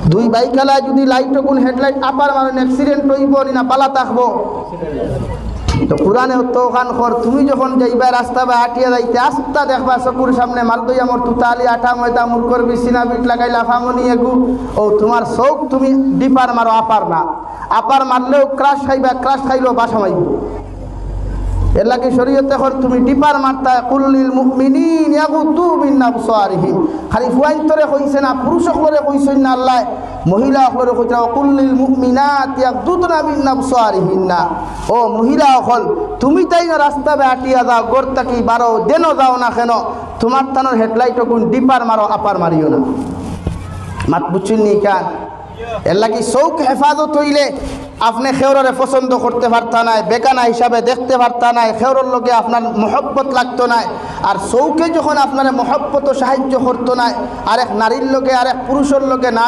দুই বাইকালা যদি লাইট কোন হেডলাইট আপার মারেন অ্যাক্সিডেন্ট হইব না পালা থাকবো তো কোরআনে তো ওখান কর তুমি যখন যাইবা রাস্তা বা হাঁটিয়া যাইতে আস্তা দেখবা চকুর সামনে মাল দইয়া মোর তুতালি আঠা ময়দা মুরকর বিছিনা বিট লাগাই লাফামনি এগু ও তোমার চোখ তুমি ডিপার মারো আপার না আপার মারলেও ক্রাশ খাইবা ক্রাশ খাইলেও বাসা মাইব এর লাগে শরীয়তে কর তুমি ডিপার মারতা কুল্লিল মুমিনিন ইয়াগুদ্দু মিন আবসারিহিম খালি ফুয়াইন্তরে কইছে না পুরুষ সকলে কইছেন না আল্লাহ মহিলা সকলে কইছে কুল্লিল মুমিনাত ইয়াগুদ্দুনা মিন আবসারিহিন্না ও মহিলা সকল তুমি তাই না রাস্তা বে হাঁটিয়া যাও গর্তা কি বারো দেনও যাও না কেন তোমার তানোর হেডলাইট কোন ডিপার মারো আপার মারিও না মাত বুঝছেন নি কান এর লাগি চৌক হেফাজত হইলে আপনি খেউরে পছন্দ করতে পারতা নাই বেগানা হিসাবে দেখতে পারতা নাই খেউরের লগে আপনার মহব্বত লাগতো নাই আর চৌকে যখন আপনার মহব্বত সাহায্য করতো নাই আরেক নারীর লগে আরেক পুরুষের লগে না